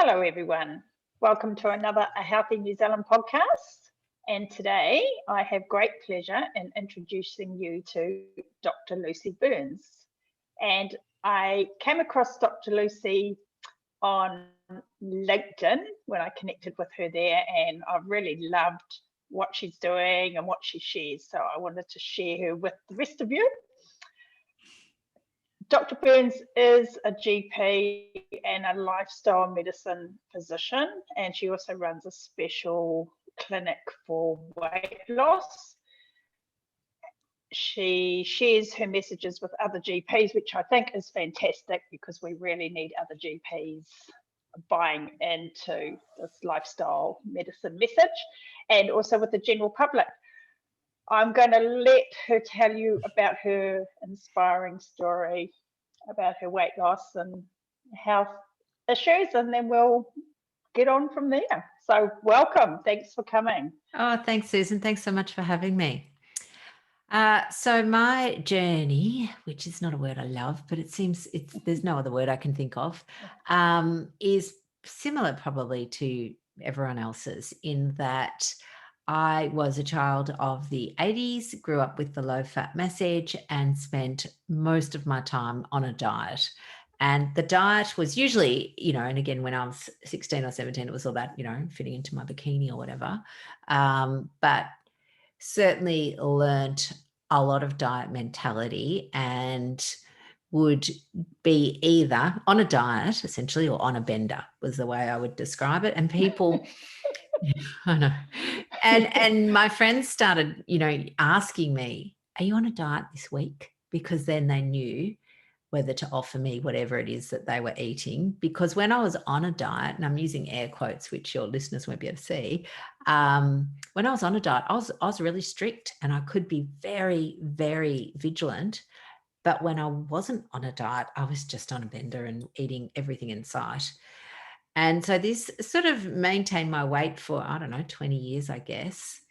Hello, everyone. Welcome to another A Healthy New Zealand podcast. And today I have great pleasure in introducing you to Dr. Lucy Burns. And I came across Dr. Lucy on LinkedIn when I connected with her there, and I've really loved what she's doing and what she shares. So I wanted to share her with the rest of you. Dr. Burns is a GP and a lifestyle medicine physician, and she also runs a special clinic for weight loss. She shares her messages with other GPs, which I think is fantastic because we really need other GPs buying into this lifestyle medicine message, and also with the general public. I'm going to let her tell you about her inspiring story about her weight loss and health issues, and then we'll get on from there. So welcome. Thanks for coming. Oh, thanks, Susan. Thanks so much for having me. So my journey, which is not a word I love, but there's no other word I can think of, is similar probably to everyone else's in that I was a child of the 80s, grew up with the low-fat message and spent most of my time on a diet. And the diet was usually, and again, when I was 16 or 17, it was all about, fitting into my bikini or whatever. But certainly learnt a lot of diet mentality and would be either on a diet, essentially, or on a bender was the way I would describe it. And people... I know. And my friends started, asking me, are you on a diet this week? Because then they knew whether to offer me whatever it is that they were eating. Because when I was on a diet, and I'm using air quotes, which your listeners won't be able to see, when I was on a diet, I was really strict and I could be very, very vigilant. But when I wasn't on a diet, I was just on a bender and eating everything in sight. And so this sort of maintained my weight for, 20 years, I guess,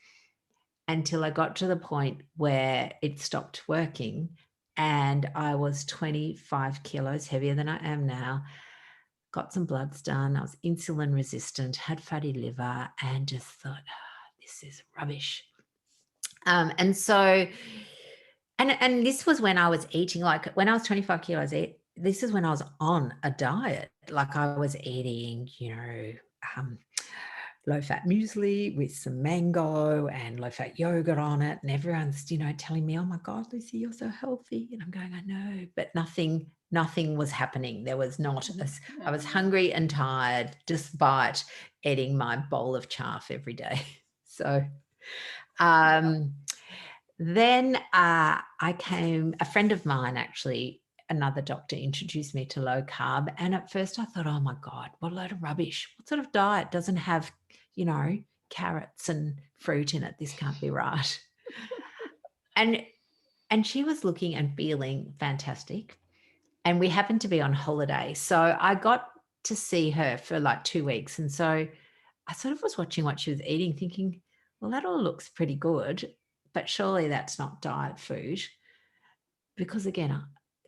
until I got to the point where it stopped working and I was 25 kilos heavier than I am now, got some bloods done. I was insulin resistant, had fatty liver, and just thought, this is rubbish. And this was when I was eating, like when I was 25 kilos, this is when I was on a diet. Like I was eating, low-fat muesli with some mango and low-fat yogurt on it. And everyone's, telling me, oh my God, Lucy, you're so healthy. And I'm going, I know, but nothing was happening. There was not, I was hungry and tired despite eating my bowl of chaff every day. So, then a friend of mine actually, another doctor, introduced me to low carb. And at first I thought, oh my God, what a load of rubbish. What sort of diet doesn't have, carrots and fruit in it? This can't be right. And she was looking and feeling fantastic. And we happened to be on holiday. So I got to see her for like 2 weeks. And so I sort of was watching what she was eating, thinking, well, that all looks pretty good, but surely that's not diet food. Because again,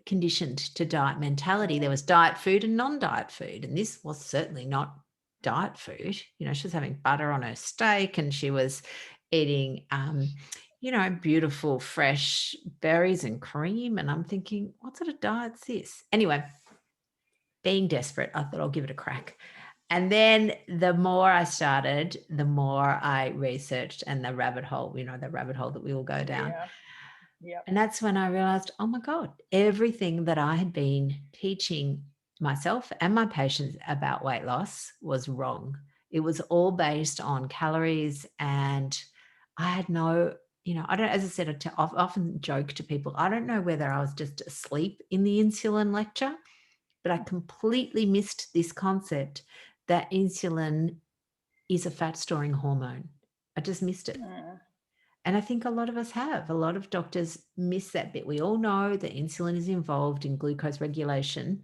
conditioned to diet mentality, there was diet food and non-diet food. And this was certainly not diet food. She was having butter on her steak and she was eating, beautiful fresh berries and cream. And I'm thinking, what sort of diet's this? Anyway, being desperate, I thought I'll give it a crack. And then the more I started, the more I researched and the rabbit hole, the rabbit hole that we all go down. Yeah. And that's when I realized, oh my God, everything that I had been teaching myself and my patients about weight loss was wrong. It was all based on calories. And I had no, as I said, I often joke to people, I don't know whether I was just asleep in the insulin lecture, but I completely missed this concept that insulin is a fat storing hormone. I just missed it. And I think a lot of us have. A lot of doctors miss that bit. We all know that insulin is involved in glucose regulation,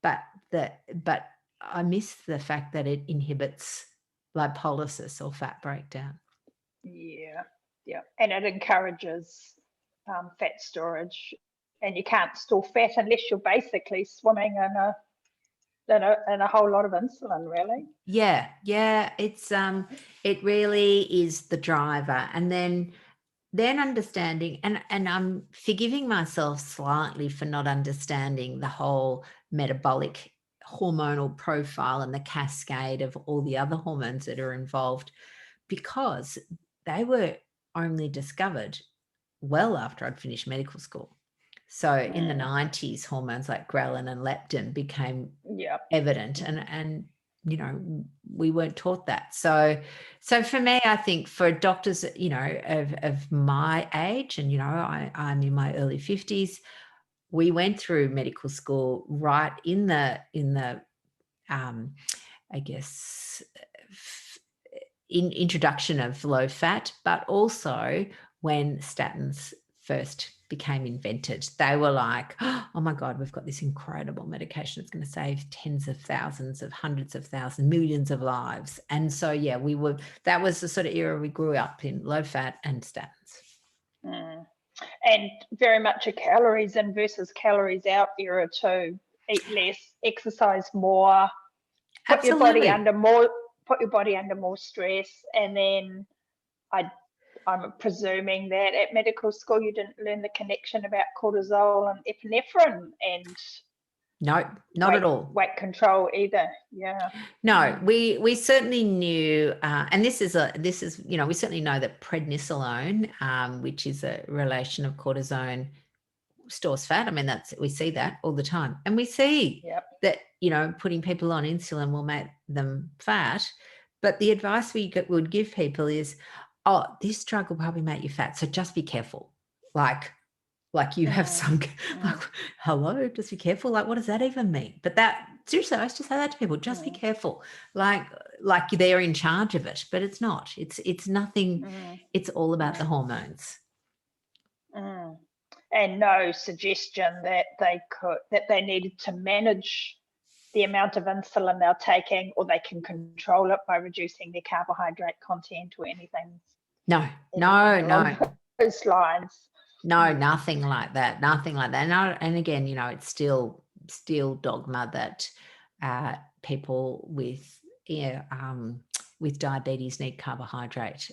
but I miss the fact that it inhibits lipolysis or fat breakdown. Yeah. And it encourages fat storage. And you can't store fat unless you're basically swimming in a than a whole lot of insulin, really. Yeah, it's it really is the driver. And then understanding, and I'm forgiving myself slightly for not understanding the whole metabolic hormonal profile and the cascade of all the other hormones that are involved, because they were only discovered well after I'd finished medical school. So in the 90s, hormones like ghrelin and leptin became evident, and we weren't taught that. So for me, I think for doctors, of my age, and I'm in my early 50s, we went through medical school right in the I guess introduction of low fat, but also when statins first became invented. They were like, oh my God, we've got this incredible medication. It's going to save tens of thousands of hundreds of thousands, millions of lives. And so, that was the sort of era we grew up in, low fat and statins. And very much a calories in versus calories out era too. Eat less, exercise more, put your body under more stress. And then I'm presuming that at medical school you didn't learn the connection about cortisol and epinephrine and no, not at all. Weight control either. Yeah. No, we certainly knew, and this is we certainly know that prednisolone, which is a relation of cortisone, stores fat. I mean, we see that all the time, and we see that putting people on insulin will make them fat. But the advice we would give people is, oh, this drug will probably make you fat, so just be careful. Like you have some, hello, just be careful. Like, what does that even mean? But that, seriously, I used to say that to people, just be careful. Like they're in charge of it, but it's not. It's nothing. It's all about the hormones. And no suggestion that they needed to manage the amount of insulin they're taking, or they can control it by reducing their carbohydrate content or anything. No. Those lines. No, nothing like that. And again, it's still dogma that people with diabetes need carbohydrate,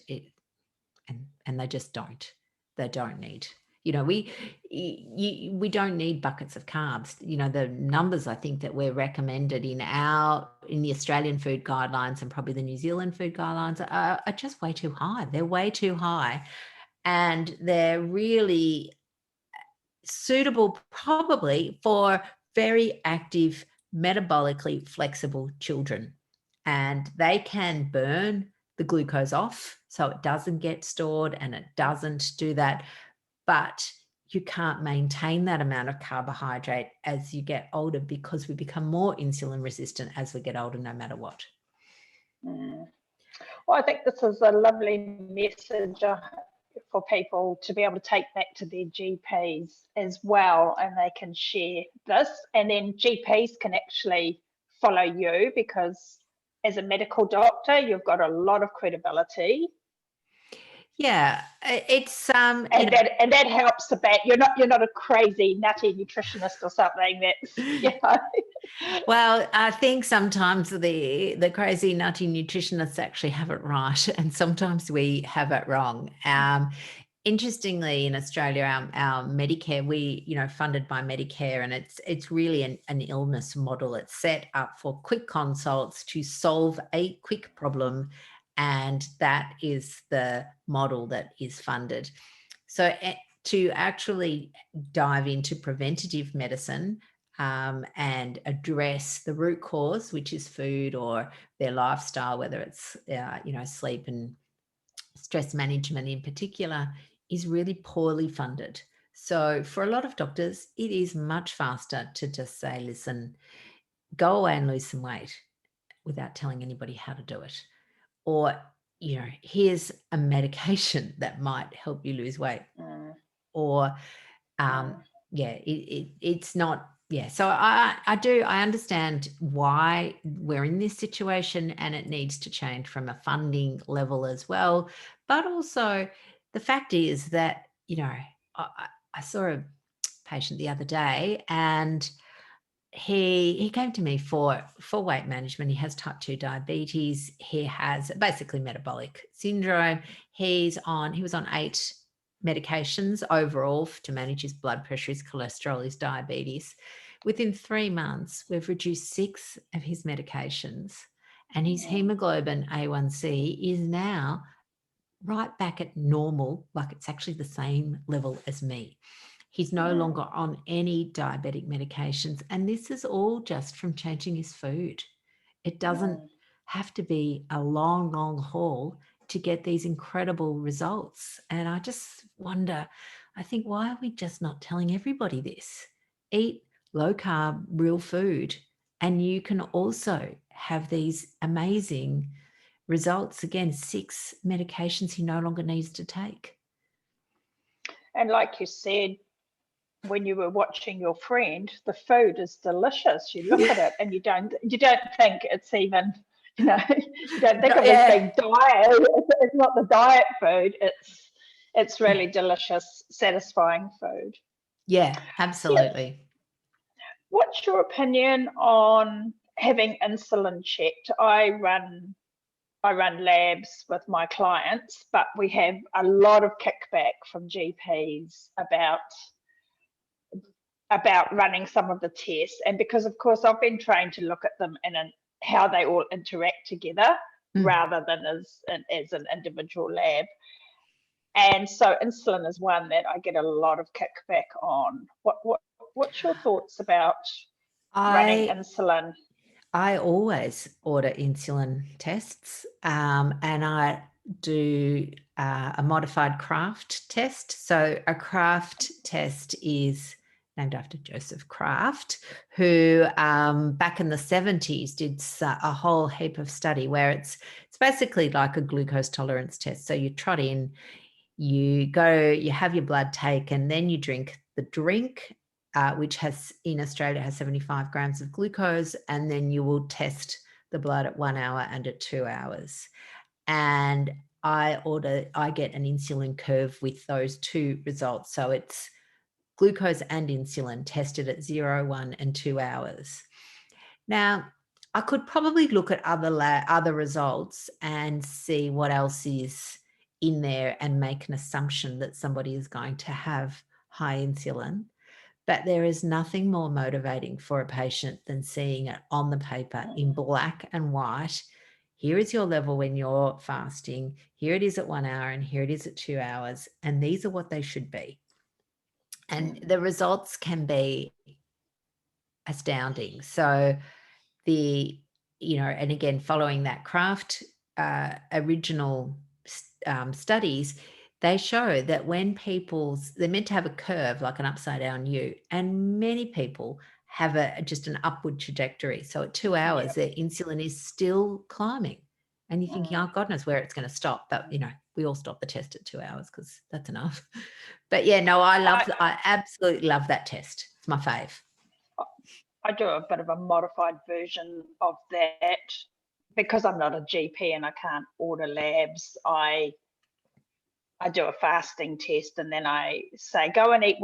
and they just don't. They don't need. We don't need buckets of carbs. The numbers I think that we're recommended in the Australian food guidelines and probably the New Zealand food guidelines are just way too high. They're way too high. And they're really suitable probably for very active, metabolically flexible children. And they can burn the glucose off so it doesn't get stored and it doesn't do that. But you can't maintain that amount of carbohydrate as you get older, because we become more insulin resistant as we get older, no matter what. Well, I think this is a lovely message for people to be able to take back to their GPs as well, and they can share this, and then GPs can actually follow you, because as a medical doctor you've got a lot of credibility. Yeah, it's and that helps the back. You're not a crazy nutty nutritionist or something that's Well, I think sometimes the crazy nutty nutritionists actually have it right, and sometimes we have it wrong. Interestingly, in Australia, our Medicare, we funded by Medicare, and it's really an illness model. It's set up for quick consults to solve a quick problem, and that is the model that is funded. So to actually dive into preventative medicine and address the root cause, which is food or their lifestyle, whether it's sleep and stress management in particular, is really poorly funded. So for a lot of doctors, it is much faster to just say, listen, go away and lose some weight without telling anybody how to do it. Or, here's a medication that might help you lose weight. Or, it's not. Yeah. So I understand why we're in this situation, and it needs to change from a funding level as well. But also the fact is that, I saw a patient the other day, and he came to me for weight management. He has type 2 diabetes. He has basically metabolic syndrome. He was on 8 medications overall to manage his blood pressure, his cholesterol, his diabetes. Within 3 months, we've reduced 6 of his medications, and his hemoglobin A1C is now right back at normal, like it's actually the same level as me. He's no longer on any diabetic medications. And this is all just from changing his food. It doesn't have to be a long, long haul to get these incredible results. And I just wonder, I think, why are we just not telling everybody this? Eat low carb, real food, and you can also have these amazing results. Again, 6 medications he no longer needs to take. And like you said, when you were watching your friend, the food is delicious. You look at it and you don't think it's even, you don't think of it being diet. It's not the diet food. It's really delicious, satisfying food. Yeah, absolutely. What's your opinion on having insulin checked? I run labs with my clients, but we have a lot of kickback from GPs about running some of the tests. And because, of course, I've been trained to look at them and how they all interact together rather than as an individual lab. And so insulin is one that I get a lot of kickback on. What's your thoughts about running insulin? I always order insulin tests, and I do a modified Kraft test. So a Kraft test is named after Joseph Kraft, who back in the 70s did a whole heap of study where it's basically like a glucose tolerance test. So you trot in, you have your blood taken, then you drink the drink, which in Australia has 75 grams of glucose, and then you will test the blood at 1 hour and at 2 hours. And I get an insulin curve with those 2 results. So it's glucose and insulin tested at 0, 1, and 2 hours. Now, I could probably look at other results and see what else is in there and make an assumption that somebody is going to have high insulin. But there is nothing more motivating for a patient than seeing it on the paper in black and white. Here is your level when you're fasting. Here it is at 1 hour and here it is at 2 hours. And these are what they should be. And the results can be astounding. So and again, following that Kraft original studies, they show that when they're meant to have a curve like an upside down U, and many people have just an upward trajectory. So at 2 hours, their insulin is still climbing. And you're thinking, oh, God knows where it's going to stop. But, we all stop the test at 2 hours because that's enough. But I absolutely love that test. It's my fave. I do a bit of a modified version of that because I'm not a GP and I can't order labs. I do a fasting test and then I say, go and eat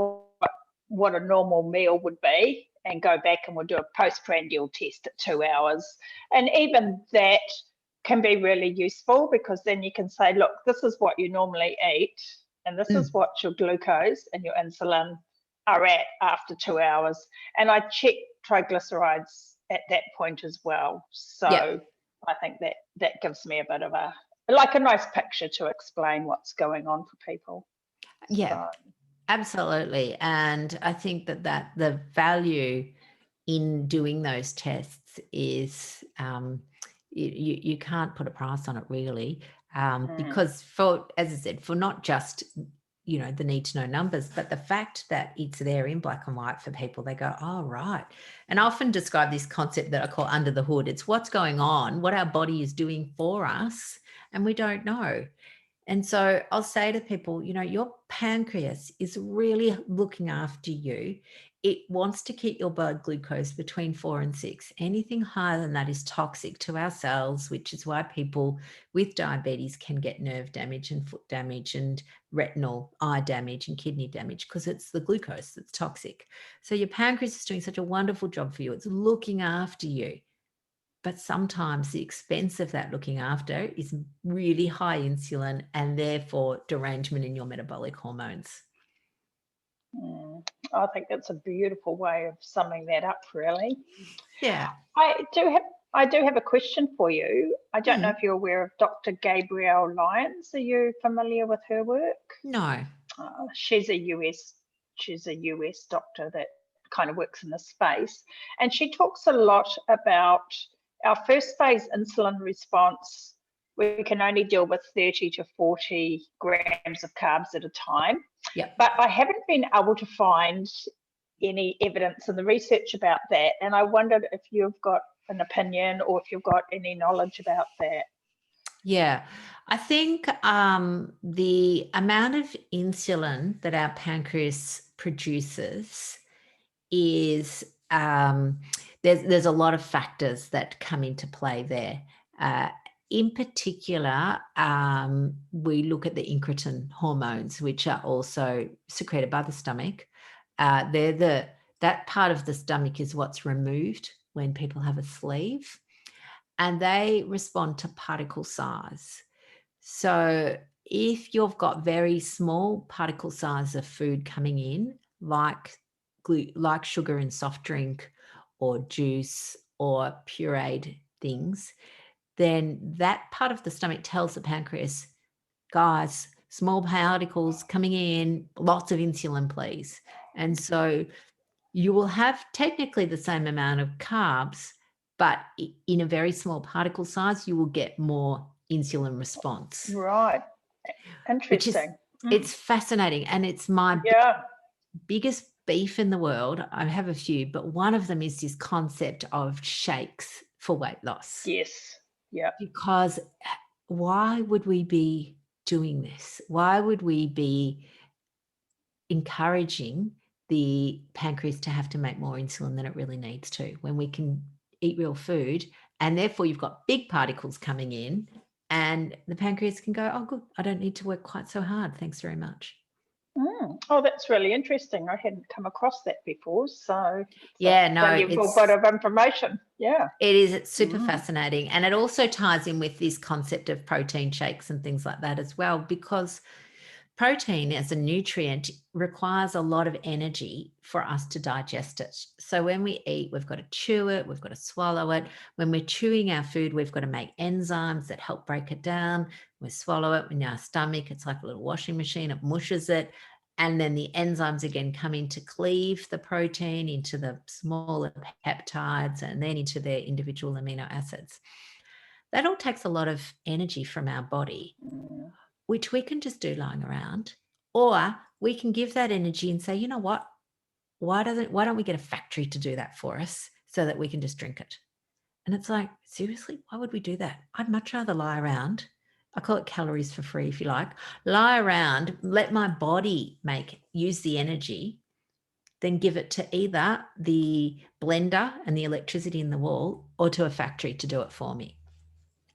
what a normal meal would be and go back and we'll do a postprandial test at 2 hours. And even that can be really useful because then you can say, look, this is what you normally eat and this is what your glucose and your insulin are at after 2 hours. And I check triglycerides at that point as well. So I think that gives me a bit of a nice picture to explain what's going on for people. Yeah, absolutely. And I think that the value in doing those tests is you can't put a price on it really, because as I said, for not just the need to know numbers, but the fact that it's there in black and white for people, they go, oh, right. And I often describe this concept that I call under the hood. It's what's going on, what our body is doing for us, and we don't know. And so I'll say to people, your pancreas is really looking after you. it wants to keep your blood glucose between 4 and 6. Anything higher than that is toxic to our cells, which is why people with diabetes can get nerve damage and foot damage and retinal eye damage and kidney damage, because it's the glucose that's toxic. So your pancreas is doing such a wonderful job for you. It's looking after you. But sometimes the expense of that looking after is really high insulin and therefore derangement in your metabolic hormones. I think that's a beautiful way of summing that up, really. Yeah. I do have a question for you. I don't know if you're aware of Dr. Gabrielle Lyons. Are you familiar with her work? No. She's a US doctor that kind of works in this space, and she talks a lot about our first phase insulin response. We can only deal with 30 to 40 grams of carbs at a time. Yep. But I haven't been able to find any evidence in the research about that. And I wondered if you've got an opinion or if you've got any knowledge about that. Yeah, I think the amount of insulin that our pancreas produces is there's a lot of factors that come into play there. In particular, we look at the incretin hormones, which are also secreted by the stomach. That part of the stomach is what's removed when people have a sleeve, and they respond to particle size. So if you've got very small particle size of food coming in, like sugar in soft drink or juice or pureed things, then that part of the stomach tells the pancreas, guys, small particles coming in, lots of insulin, please. And so you will have technically the same amount of carbs, but in a very small particle size, you will get more insulin response. Right. Interesting. It's fascinating. And it's my biggest beef in the world. I have a few, but one of them is this concept of shakes for weight loss. Yes. Yeah. Because why would we be doing this? Why would we be encouraging the pancreas to have to make more insulin than it really needs to, when we can eat real food, and therefore you've got big particles coming in and the pancreas can go, oh, good, I don't need to work quite so hard. Thanks very much. Oh, that's really interesting. I hadn't come across that before. So yeah, no, valuable bit of information. Yeah. It is. It's super fascinating. And it also ties in with this concept of protein shakes and things like that as well, because protein as a nutrient requires a lot of energy for us to digest it. So when we eat, we've got to chew it, we've got to swallow it. When we're chewing our food, we've got to make enzymes that help break it down. We swallow it in our stomach. It's like a little washing machine. It mushes it. And then the enzymes again come in to cleave the protein into the smaller peptides and then into their individual amino acids. That all takes a lot of energy from our body, which we can just do lying around, or we can give that energy and say, you know what, why don't we get a factory to do that for us so that we can just drink it? And it's like, seriously, why would we do that? I'd much rather lie around. I call it calories for free, if you like. Lie around, let my body use the energy, then give it to either the blender and the electricity in the wall or to a factory to do it for me.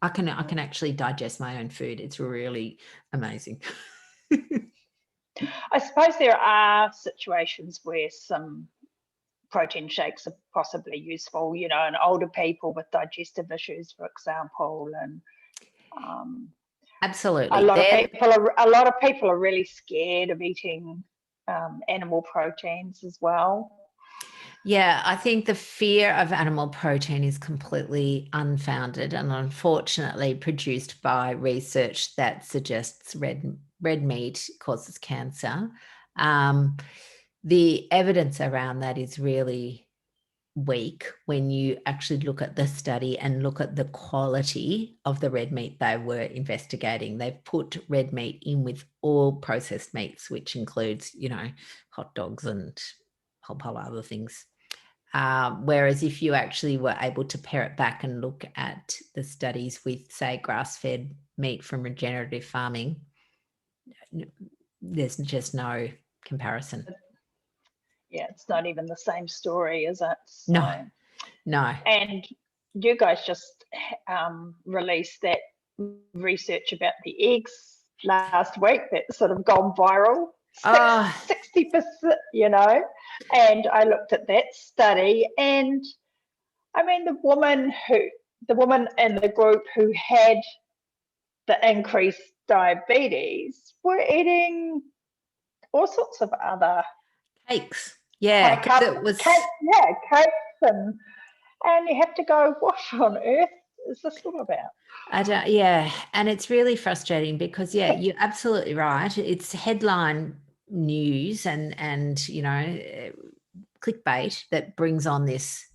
I can actually digest my own food. It's really amazing. I suppose there are situations where some protein shakes are possibly useful, in older people with digestive issues, for example, and absolutely. A lot of people are really scared of eating animal proteins as well. Yeah, I think the fear of animal protein is completely unfounded and unfortunately produced by research that suggests red meat causes cancer. The evidence around that is really weak when you actually look at the study and look at the quality of the red meat they were investigating. They've put red meat in with all processed meats, which includes, hot dogs and a whole pile of other things. Whereas if you actually were able to pare it back and look at the studies with, say, grass-fed meat from regenerative farming, there's just no comparison. it's not even the same story, is it? So, No. and you guys just released that research about the eggs last week that's sort of gone viral. 60%, and I looked at that study, and I mean, the woman in the group who had the increased diabetes were eating all sorts of other cakes. Yeah, because it was cakes, and you have to go, what on earth is this all about? And it's really frustrating because you're absolutely right. It's headline news and clickbait that brings on these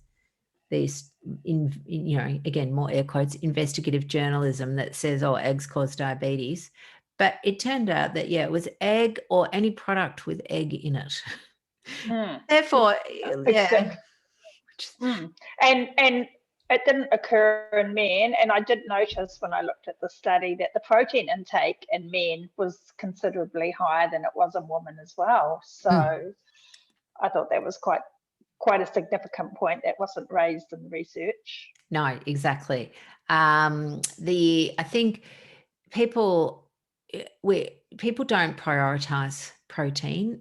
again, more air quotes, investigative journalism that says, oh, eggs cause diabetes. But it turned out that it was egg or any product with egg in it. Therefore, exactly. And it didn't occur in men, and I did notice when I looked at the study that the protein intake in men was considerably higher than it was in women as well. So I thought that was quite a significant point that wasn't raised in the research. No, exactly. I think people don't prioritize protein.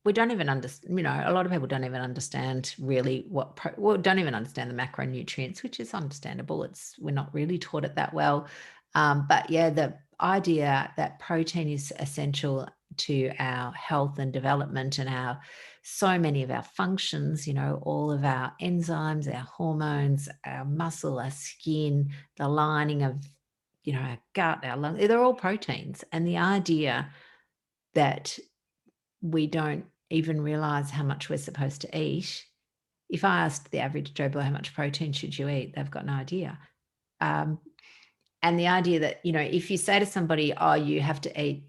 We don't even understand, a lot of people don't even understand really don't even understand the macronutrients, which is understandable. We're not really taught it that well. But the idea that protein is essential to our health and development and so many of our functions, all of our enzymes, our hormones, our muscle, our skin, the lining of, our gut, our lungs, they're all proteins. And the idea that we don't even realize how much we're supposed to eat. If I asked the average Joe Blow how much protein should you eat, they've got no idea. And the idea that, if you say to somebody, oh, you have to eat,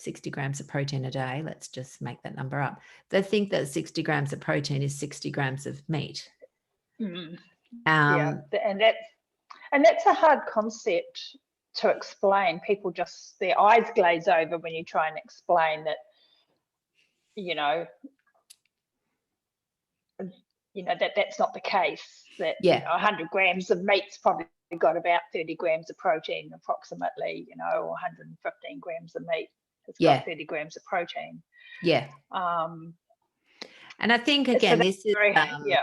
60 grams of protein a day, let's just make that number up. They think that 60 grams of protein is 60 grams of meat. And that's a hard concept to explain. People just, their eyes glaze over when you try and explain that, that's not the case. That 100 grams of meat's probably got about 30 grams of protein approximately, or 115 grams of meat has got 30 grams of protein. And I think, again, this is the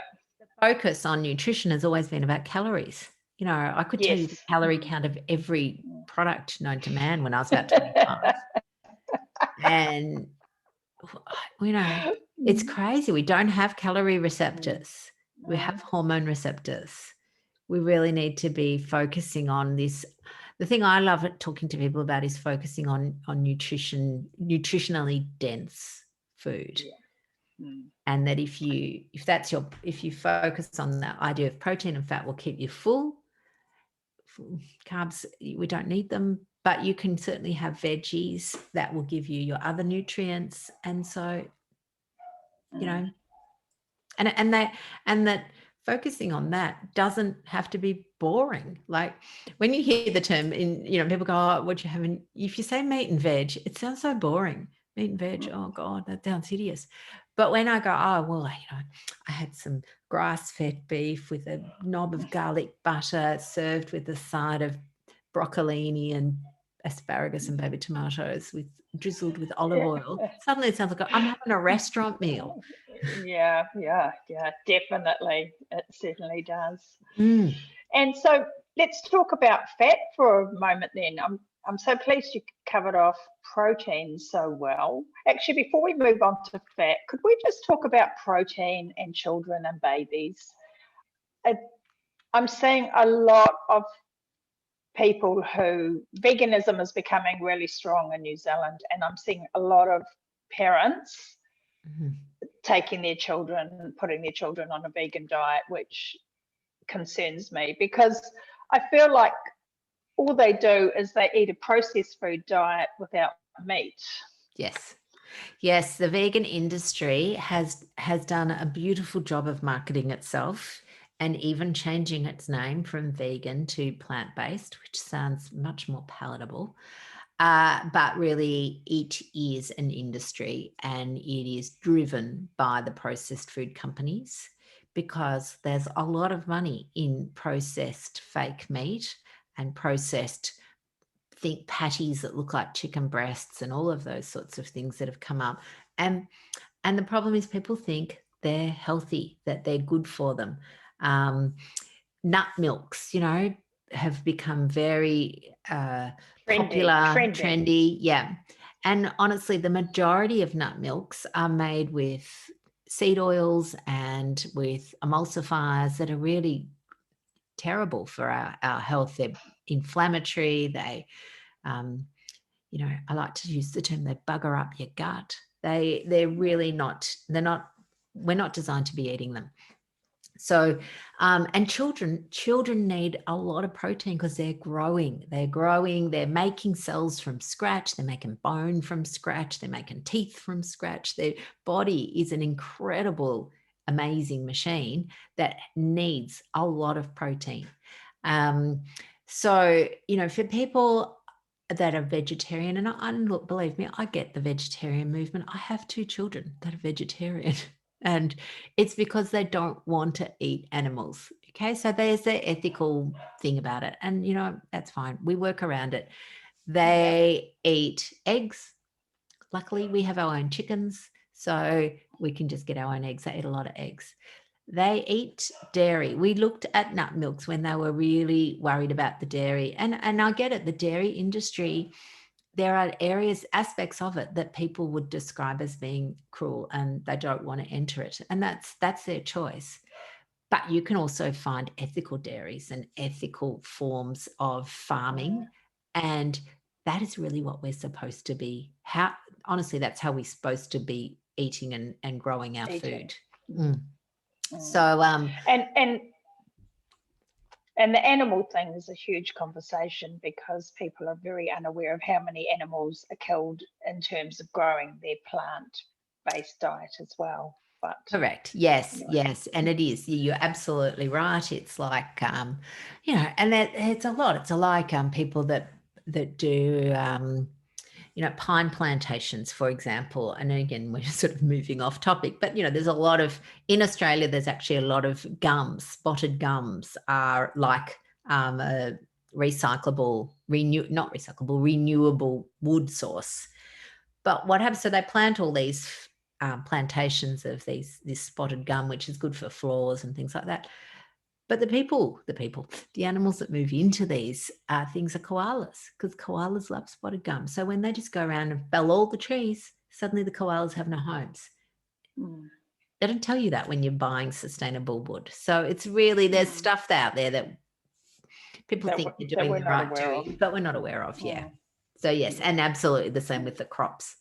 focus on nutrition has always been about calories. I could tell you the calorie count of every product known to man when I was about 25. And, it's crazy. We don't have calorie receptors. We have hormone receptors. We really need to be focusing on this. The thing I love talking to people about is focusing on nutritionally dense food. And that if you focus on the idea of protein and fat will keep you full, carbs, we don't need them, but you can certainly have veggies that will give you your other nutrients. And so, and that focusing on that doesn't have to be boring. Like when you hear the term people go, oh, what you having? If you say meat and veg, it sounds so boring. Meat and veg, oh God, that sounds hideous. But when I go, oh, well, I had some grass-fed beef with a knob of garlic butter served with a side of broccolini and asparagus and baby tomatoes drizzled with olive oil. Suddenly it sounds like I'm having a restaurant meal. Yeah, definitely. It certainly does. And so let's talk about fat for a moment then. I'm so pleased you covered off protein so well. Actually, before we move on to fat, could we just talk about protein and children and babies? I'm seeing a lot of people who veganism is becoming really strong in New Zealand, and I'm seeing a lot of parents taking their children, putting their children on a vegan diet, which concerns me because I feel like all they do is they eat a processed food diet without meat. Yes, the vegan industry has done a beautiful job of marketing itself and even changing its name from vegan to plant-based, which sounds much more palatable. But really, it is an industry, and it is driven by the processed food companies, because there's a lot of money in processed fake meat and processed, think, patties that look like chicken breasts and all of those sorts of things that have come up. And the problem is, people think they're healthy, that they're good for them. Nut milks, have become very popular, trendy. Yeah. And honestly, the majority of nut milks are made with seed oils and with emulsifiers that are really terrible for our health. They're inflammatory. They, I like to use the term, they bugger up your gut. They're really not, we're not designed to be eating them. So, and children need a lot of protein because they're growing, they're making cells from scratch, they're making bone from scratch, they're making teeth from scratch. Their body is an incredible, amazing machine that needs a lot of protein. So, for people that are vegetarian, and look, believe me, I get the vegetarian movement. I have 2 children that are vegetarian. And it's because they don't want to eat animals. Okay, so there's the ethical thing about it. And, that's fine. We work around it. They eat eggs. Luckily, we have our own chickens, so we can just get our own eggs. They eat a lot of eggs. They eat dairy. We looked at nut milks when they were really worried about the dairy. And I get it, the dairy industry, there are aspects of it that people would describe as being cruel, and they don't want to enter it. And that's their choice. But you can also find ethical dairies and ethical forms of farming. And that is really what we're supposed to be. Honestly, that's how we're supposed to be eating and growing our food. So, and the animal thing is a huge conversation, because people are very unaware of how many animals are killed in terms of growing their plant-based diet as well. But correct. Yes, anyway. Yes. And it is. You're absolutely right. It's like, and that it's a lot. It's like people that do, pine plantations, for example. And again, we're sort of moving off topic, but, there's a lot of, in Australia, there's actually a lot of gums. Spotted gums are like a renewable wood source. But what happens, so they plant all these plantations of this spotted gum, which is good for floors and things like that. But the animals that move into these things are koalas, because koalas love spotted gum. So when they just go around and fell all the trees, suddenly the koalas have no homes. They don't tell you that when you're buying sustainable wood. So it's really, there's stuff out there that people think they're doing the right to, but we're not aware of. Yeah. So yes, and absolutely the same with the crops.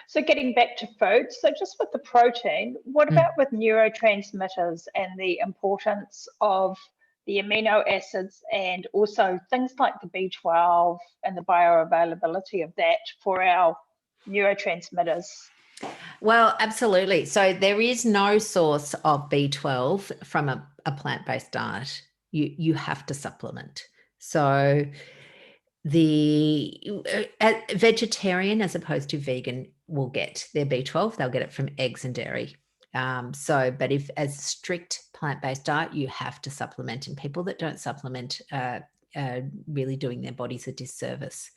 So getting back to food, so just with the protein, what about with neurotransmitters and the importance of the amino acids, and also things like the B12 and the bioavailability of that for our neurotransmitters? Well, absolutely. So there is no source of B12 from a plant-based diet. You have to supplement. So the vegetarian as opposed to vegan will get their B12. They'll get it from eggs and dairy. But if as a strict plant-based diet, you have to supplement, and people that don't supplement are really doing their bodies a disservice.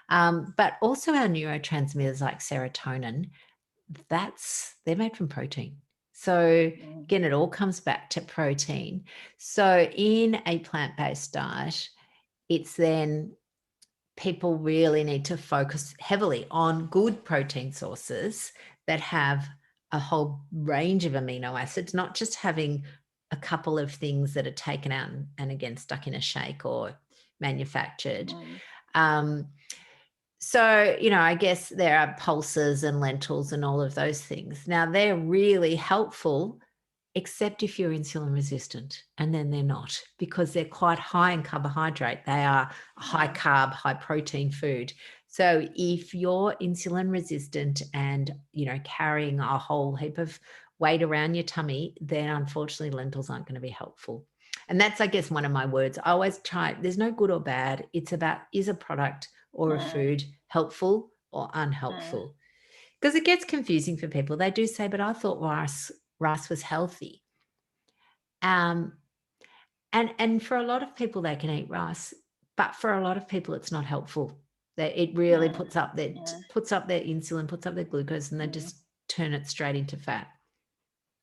But also our neurotransmitters like serotonin, they're made from protein. So again, it all comes back to protein. So in a plant-based diet, it's then people really need to focus heavily on good protein sources that have a whole range of amino acids, not just having a couple of things that are taken out and again stuck in a shake or manufactured. So, I guess there are pulses and lentils and all of those things. Now, they're really helpful, except if you're insulin resistant, and then they're not, because they're quite high in carbohydrate. They are a high carb, high protein food. So if you're insulin resistant and, carrying a whole heap of weight around your tummy, then unfortunately lentils aren't going to be helpful. And that's, I guess, one of my words. I always try, there's no good or bad. It's about, is a product or a food helpful or unhelpful? Because it gets confusing for people. They do say, but I thought rice was healthy. And for a lot of people, they can eat rice, but for a lot of people, it's not helpful. It really puts up their insulin, puts up their glucose, and they just turn it straight into fat.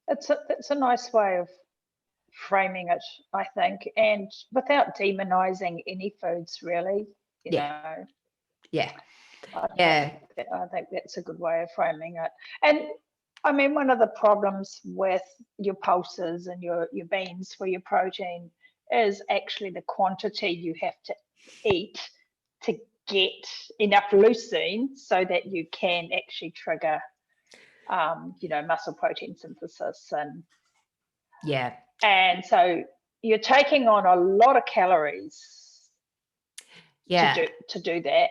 It's a nice way of framing it, I think, and without demonizing any foods, really. You know. Yeah. I think that's a good way of framing it. And I mean, one of the problems with your pulses and your beans for your protein is actually the quantity you have to eat to get enough leucine so that you can actually trigger, muscle protein synthesis. And so you're taking on a lot of calories to do that.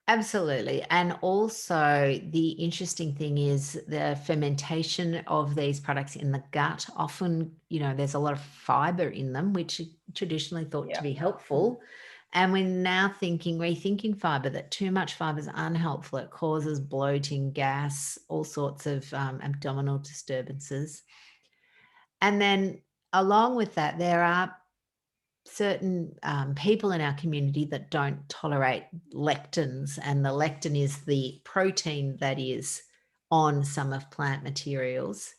Absolutely. And also the interesting thing is the fermentation of these products in the gut. Often, there's a lot of fiber in them, which are traditionally thought to be helpful. And we're now rethinking fiber, that too much fiber is unhelpful. It causes bloating, gas, all sorts of abdominal disturbances. And then along with that, there are certain people in our community that don't tolerate lectins, and the lectin is the protein that is on some of plant materials,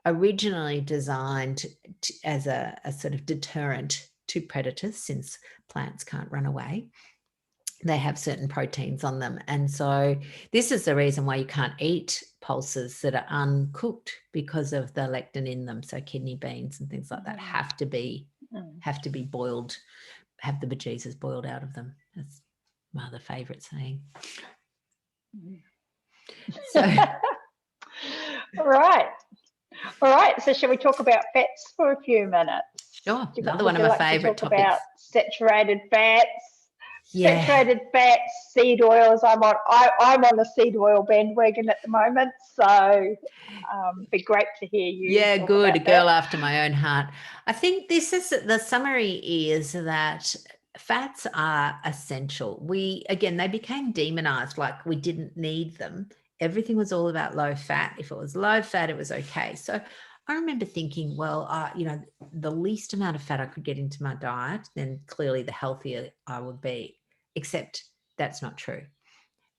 originally designed as a sort of deterrent to predators, since plants can't run away. They have certain proteins on them. And so this is the reason why you can't eat pulses that are uncooked, because of the lectin in them. So kidney beans and things like that have to be boiled, have the bejesus boiled out of them. That's my other favourite saying. So All right. So shall we talk about fats for a few minutes? Sure. Another one of my favourite topics. About saturated fats. Saturated fats, seed oils. I'm on the seed oil bandwagon at the moment, so be great to hear you. Yeah, good. A girl after my own heart. I think this is the summary is that fats are essential. They became demonized, like we didn't need them. Everything was all about low fat. If it was low fat, it was okay. So I remember thinking, well, the least amount of fat I could get into my diet, then clearly the healthier I would be. Except that's not true.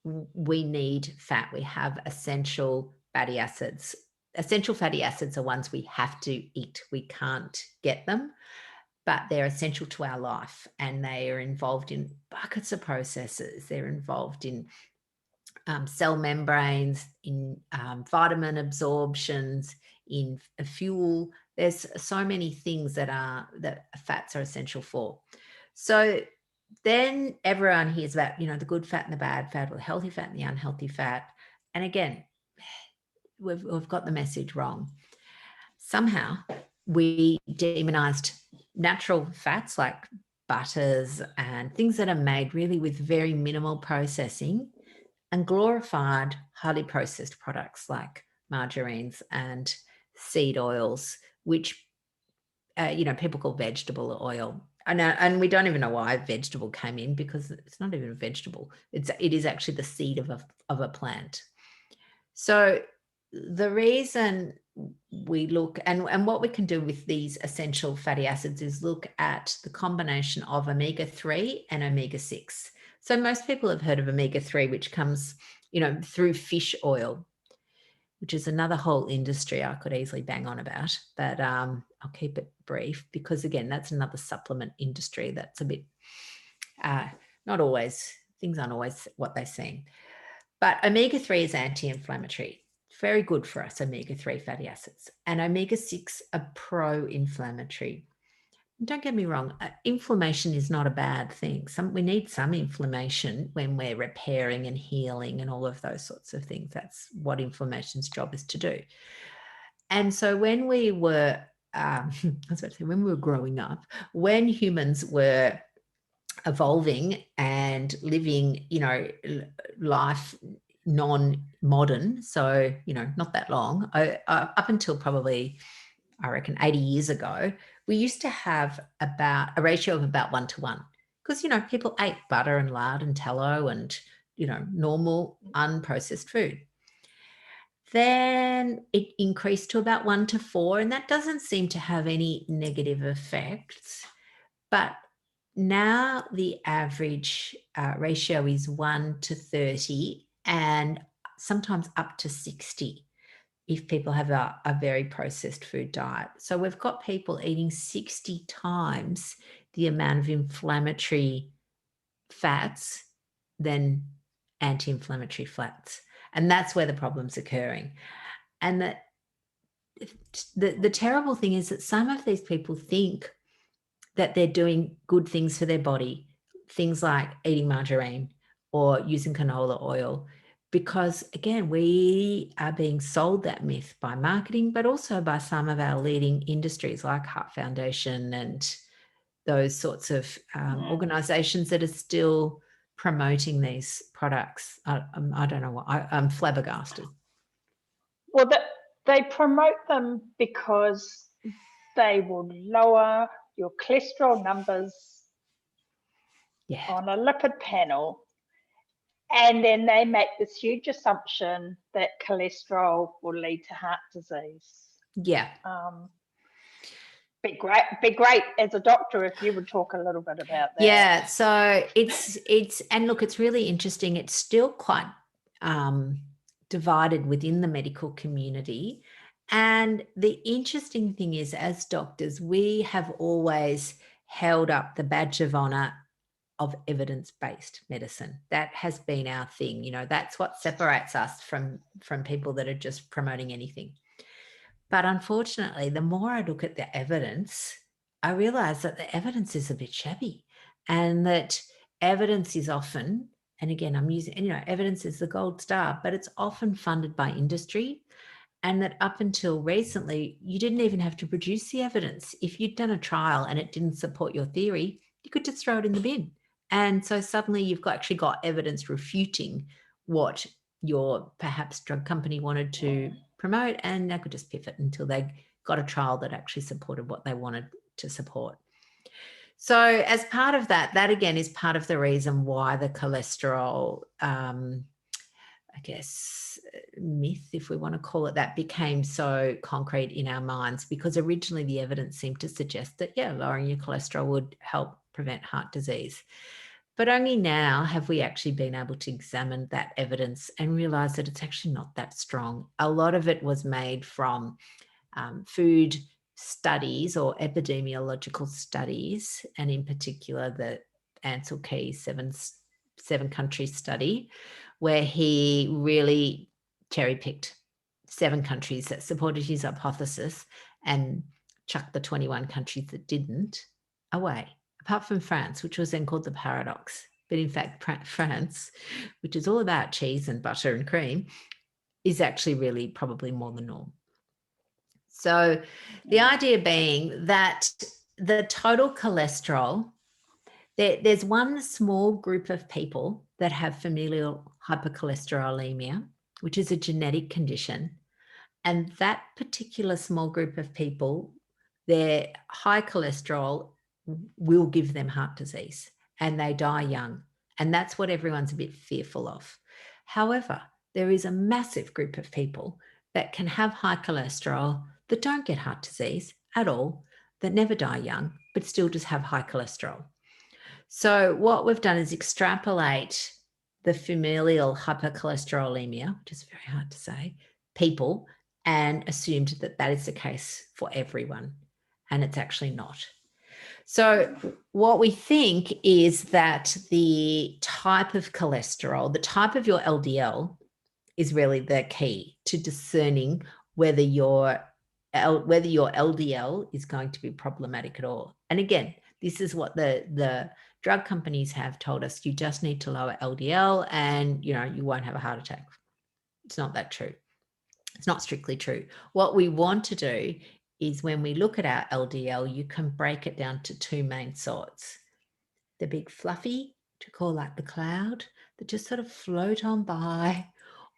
We need fat. We have essential fatty acids. Essential fatty acids are ones we have to eat. We can't get them, but they're essential to our life, and they are involved in buckets of processes. They're involved in cell membranes, in vitamin absorptions, in fuel. There's so many things that fats are essential for. So then everyone hears about, the good fat and the bad fat, or the healthy fat and the unhealthy fat. And again, we've got the message wrong. Somehow we demonized natural fats like butters and things that are made really with very minimal processing, and glorified highly processed products like margarines and seed oils, which people call vegetable oil. And we don't even know why vegetable came in, because it's not even a vegetable. It is actually the seed of a plant. So the reason we look, and what we can do with these essential fatty acids, is look at the combination of omega-3 and omega-6. So most people have heard of omega-3, which comes, through fish oil, which is another whole industry I could easily bang on about, but I'll keep it brief, because again, that's another supplement industry that's a bit, things aren't always what they seem. But omega-3 is anti-inflammatory. Very good for us, omega-3 fatty acids. And omega-6 are pro-inflammatory. Don't get me wrong, inflammation is not a bad thing. We need some inflammation when we're repairing and healing and all of those sorts of things. That's what inflammation's job is to do. And so when we were, when we were growing up, when humans were evolving and living, life non-modern, so, not that long, up until probably, I reckon, 80 years ago, we used to have about a ratio of about 1-to-1 because, people ate butter and lard and tallow and, normal unprocessed food. Then it increased to about 1-to-4, and that doesn't seem to have any negative effects. But now the average ratio is 1-to-30 and sometimes up to 60 if people have a very processed food diet. So we've got people eating 60 times the amount of inflammatory fats than anti-inflammatory fats. And that's where the problem's occurring. And the terrible thing is that some of these people think that they're doing good things for their body, things like eating margarine or using canola oil, because again, we are being sold that myth by marketing, but also by some of our leading industries like Heart Foundation and those sorts of organizations that are still promoting these products. I don't know what, I'm flabbergasted. Well, they promote them because they will lower your cholesterol numbers on a lipid panel. And then they make this huge assumption that cholesterol will lead to heart disease. Yeah. Be great as a doctor if you would talk a little bit about that. Yeah. So it's and look, it's really interesting. It's still quite divided within the medical community. And the interesting thing is, as doctors, we have always held up the badge of honor of evidence-based medicine. That has been our thing. That's what separates us from people that are just promoting anything. But unfortunately, the more I look at the evidence, I realize that the evidence is a bit shabby, and that evidence is often, and again, I'm using, evidence is the gold star, but it's often funded by industry. And that up until recently, you didn't even have to produce the evidence. If you'd done a trial and it didn't support your theory, you could just throw it in the bin. And so suddenly you've actually got evidence refuting what your perhaps drug company wanted to promote, and they could just pivot until they got a trial that actually supported what they wanted to support. So as part of that again is part of the reason why the cholesterol, I guess, myth, if we want to call it that, became so concrete in our minds, because originally the evidence seemed to suggest that, lowering your cholesterol would help prevent heart disease. But only now have we actually been able to examine that evidence and realize that it's actually not that strong. A lot of it was made from food studies or epidemiological studies, and in particular the Ansel Keys seven country study, where he really cherry-picked 7 countries that supported his hypothesis and chucked the 21 countries that didn't away, apart from France, which was then called the paradox. But in fact, France, which is all about cheese and butter and cream, is actually really probably more the norm. So the idea being that the total cholesterol, there's one small group of people that have familial hypercholesterolemia, which is a genetic condition. And that particular small group of people, their high cholesterol will give them heart disease, and they die young. And that's what everyone's a bit fearful of. However, there is a massive group of people that can have high cholesterol that don't get heart disease at all, that never die young, but still just have high cholesterol. So what we've done is extrapolate the familial hypercholesterolemia, which is very hard to say, people, and assumed that that is the case for everyone. And it's actually not. So what we think is that the type of cholesterol, the type of your LDL, is really the key to discerning whether your LDL is going to be problematic at all. And again, this is what the drug companies have told us. You just need to lower LDL and, you won't have a heart attack. It's not that true. It's not strictly true. What we want to do is, when we look at our LDL, you can break it down to 2 main sorts. The big fluffy, to call like the cloud, that just sort of float on by,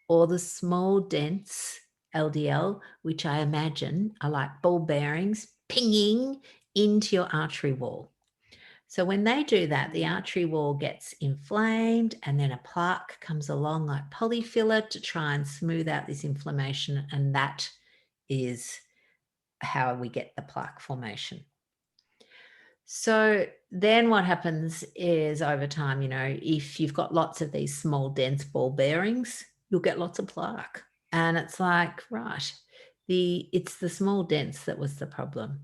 or the small dense LDL, which I imagine are like ball bearings pinging into your artery wall. So when they do that, the artery wall gets inflamed, and then a plaque comes along like polyfiller to try and smooth out this inflammation, and that is how we get the plaque formation. So then what happens is, over time, if you've got lots of these small, dense ball bearings, you'll get lots of plaque. And it's like, right, it's the small dense that was the problem.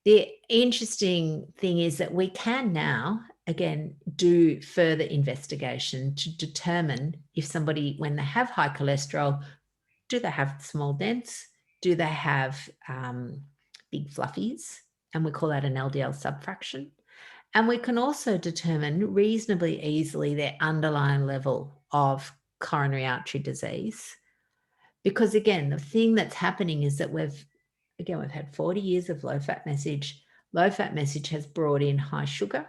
The interesting thing is that we can now, again, do further investigation to determine if somebody, when they have high cholesterol, do they have small dense? Do they have big fluffies? And we call that an LDL subfraction. And we can also determine reasonably easily their underlying level of coronary artery disease. Because again, the thing that's happening is that we've had 40 years of low-fat message. Low-fat message has brought in high sugar,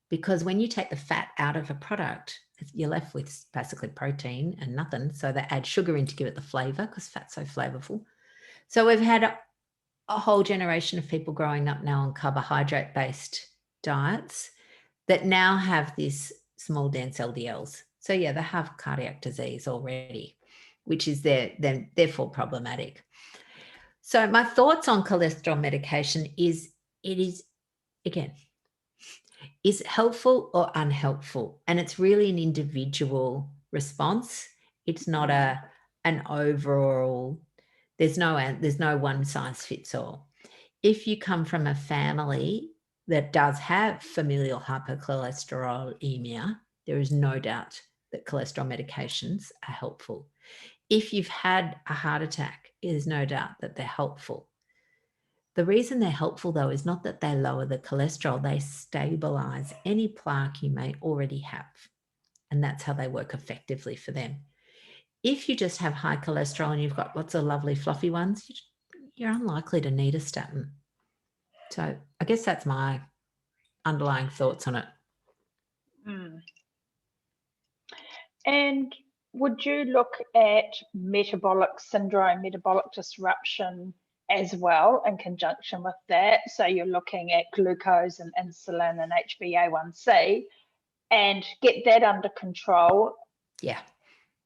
because when you take the fat out of a product, you're left with basically protein and nothing. So they add sugar in to give it the flavor, because fat's so flavorful. So we've had a whole generation of people growing up now on carbohydrate-based diets that now have this small, dense LDLs. So yeah, they have cardiac disease already, which is therefore problematic. So my thoughts on cholesterol medication is, it is, again, is it helpful or unhelpful? And it's really an individual response. It's not an overall, there's no one size fits all. If you come from a family that does have familial hypercholesterolemia, there is no doubt that cholesterol medications are helpful. If you've had a heart attack, there's no doubt that they're helpful. The reason they're helpful, though, is not that they lower the cholesterol, they stabilize any plaque you may already have. And that's how they work effectively for them. If you just have high cholesterol and you've got lots of lovely fluffy ones, you're unlikely to need a statin. So I guess that's my underlying thoughts on it. And would you look at metabolic syndrome, metabolic disruption as well in conjunction with that? So you're looking at glucose and insulin and HbA1c and get that under control. Yeah.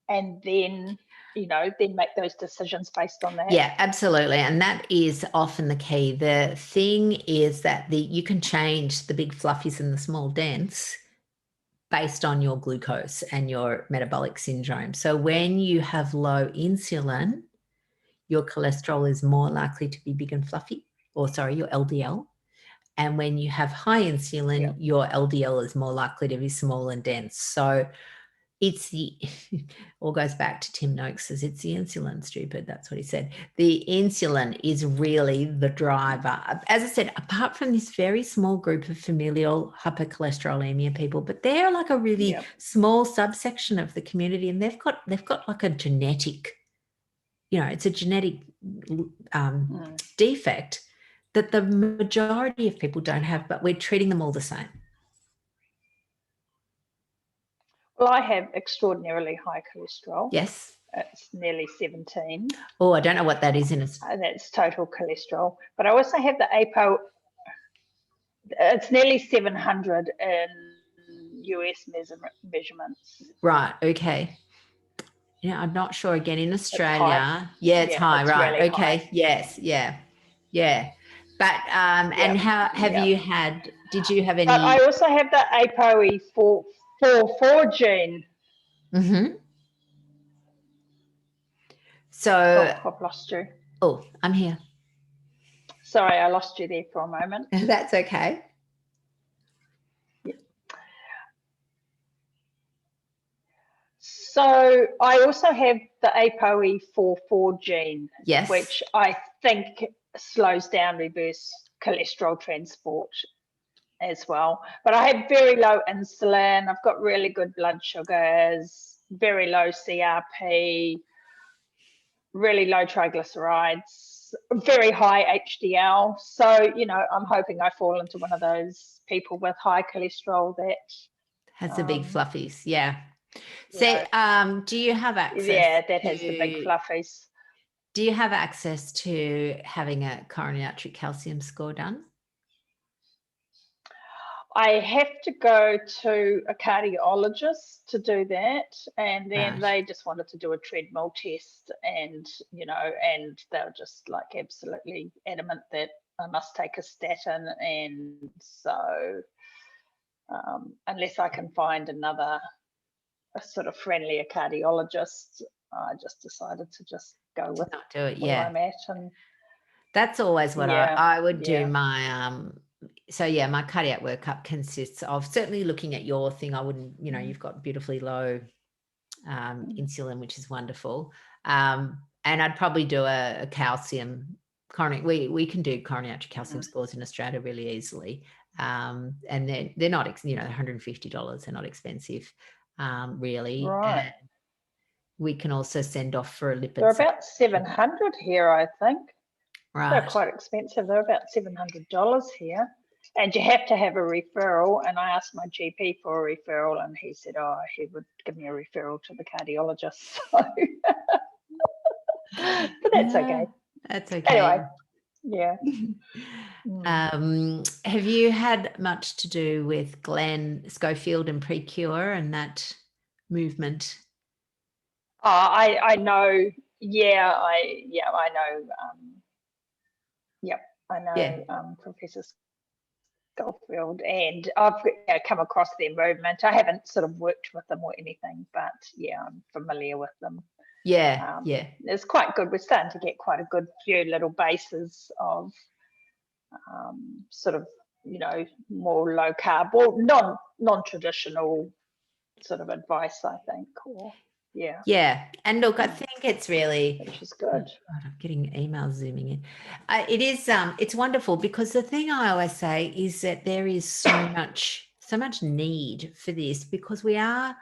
And then, then make those decisions based on that. Yeah, absolutely. And that is often the key. The thing is that you can change the big fluffies and the small dents based on your glucose and your metabolic syndrome. So when you have low insulin, your cholesterol is more likely to be big and fluffy, your LDL. And when you have high insulin, your LDL is more likely to be small and dense. So it's all goes back to Tim Noakes says, it's the insulin, stupid. That's what he said. The insulin is really the driver. As I said, apart from this very small group of familial hypercholesterolemia people, but they're like a really small subsection of the community, and they've got like a genetic, it's a genetic defect that the majority of people don't have, but we're treating them all the same. Well, I have extraordinarily high cholesterol. Yes. It's nearly 17. Oh, I don't know what that is in that's total cholesterol. But I also have the APO. It's nearly 700 in US measurements. Right. Okay. I'm not sure. Again, in Australia, it's high. Right. Really okay. High. Yes. Yeah. But and how have you had? Did you have any? But I also have the ApoE4 gene. Mm-hmm. So I've lost you. Oh, I'm here. Sorry, I lost you there for a moment. That's okay. Yeah. So I also have the ApoE4 gene, which I think slows down reverse cholesterol transport as well. But I have very low insulin. I've got really good blood sugars, very low CRP, really low triglycerides, very high HDL. So, I'm hoping I fall into one of those people with high cholesterol that has the big fluffies. Yeah. So, do you have access? Yeah, that has the big fluffies. Do you have access to having a coronary artery calcium score done? I have to go to a cardiologist to do that, and then Right. they just wanted to do a treadmill test, and and they were just like absolutely adamant that I must take a statin, and so unless I can find a sort of friendlier cardiologist, I just decided to just go with Not do it, where yeah. I'm at, and That's always what yeah, I would do. yeah, My cardiac workup consists of certainly looking at your thing. I wouldn't, you've got beautifully low insulin, which is wonderful. And I'd probably do a calcium coronary. We can do coronary artery calcium scores in Australia really easily. And they're not, $150. They're not expensive, really. right. And we can also send off for a They're lipid. about 700 here, I think. They're Right. quite expensive. They're about $700 here. And you have to have a referral. And I asked my GP for a referral, and he said, oh, he would give me a referral to the cardiologist. So, but that's okay. That's okay. Anyway, yeah. Have you had much to do with Glenn Schofield and Precure and that movement? I know. Yeah, I know. Yep, I know Yeah. Professor Schofield, and I've come across their movement. I haven't sort of worked with them or anything, but yeah, I'm familiar with them. Yeah. It's quite good. We're starting to get quite a good few little bases of sort of, more low carb or non-traditional sort of advice, I think, or yeah. Yeah. And look, I think it's really, which is good. God, I'm getting emails zooming in. It is, it's wonderful, because the thing I always say is that there is so much need for this, because we are,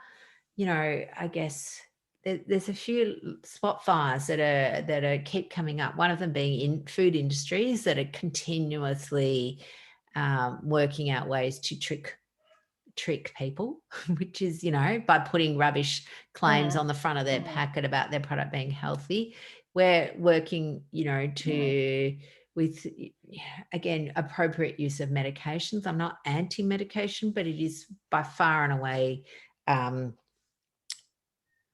I guess there's a few spot fires that are keep coming up. One of them being in food industries that are continuously working out ways to trick people, which is, by putting rubbish claims on the front of their packet about their product being healthy. We're working, with, again, appropriate use of medications. I'm not anti-medication, but it is by far and away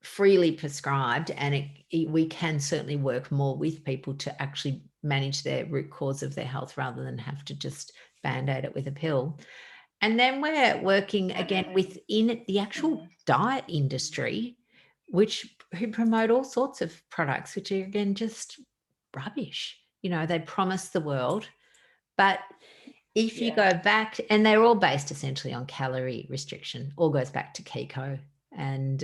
freely prescribed, and we can certainly work more with people to actually manage their root cause of their health rather than have to just band-aid it with a pill. And then we're working again within the actual diet industry, who promote all sorts of products, which are, again, just rubbish. They promise the world, but if you go back, and they're all based essentially on calorie restriction, all goes back to Kiko. And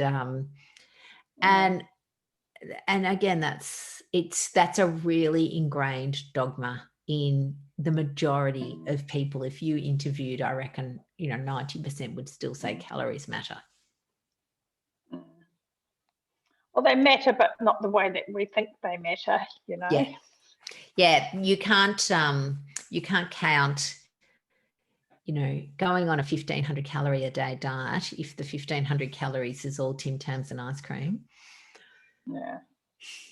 again, that's a really ingrained dogma in the majority of people. If you interviewed, I reckon, 90% would still say calories matter. Well, they matter, but not the way that we think they matter, Yeah, you can't count, going on a 1,500 calorie a day diet if the 1,500 calories is all Tim Tams and ice cream. Yeah.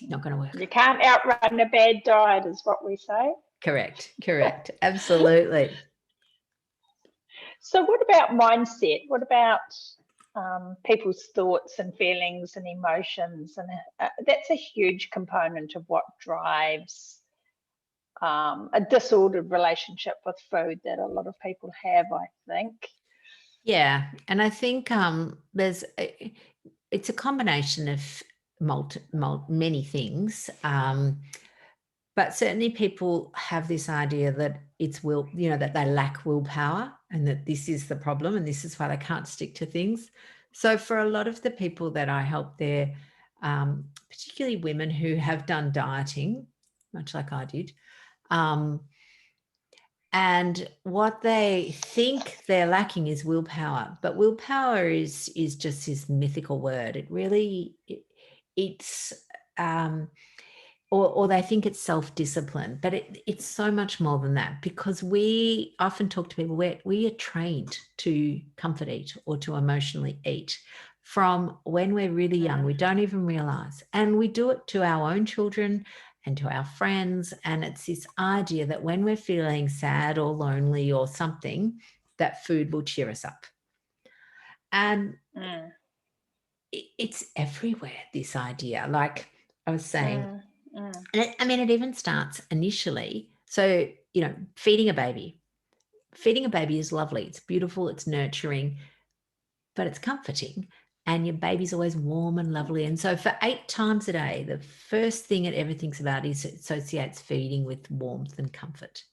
Not going to work. You can't outrun a bad diet, is what we say. Correct. Absolutely. So what about mindset? What about people's thoughts and feelings and emotions? And that's a huge component of what drives a disordered relationship with food that a lot of people have, I think. Yeah. And I think it's a combination of many things. But certainly people have this idea that it's that they lack willpower, and that this is the problem, and this is why they can't stick to things. So for a lot of the people that I help, they're particularly women who have done dieting, much like I did. And what they think they're lacking is willpower. But willpower is just this mythical word. It really, it's... or they think it's self-discipline, but it's so much more than that, because we often talk to people where we are trained to comfort eat or to emotionally eat from when we're really young. We don't even realize, and we do it to our own children, and to our friends. And it's this idea that when we're feeling sad or lonely or something, that food will cheer us up. And it's everywhere, this idea. Like I was saying, and it even starts initially. So, feeding a baby. Feeding a baby is lovely. It's beautiful. It's nurturing, but it's comforting. And your baby's always warm and lovely. And so for 8 times a day, the first thing it ever thinks about is it associates feeding with warmth and comfort,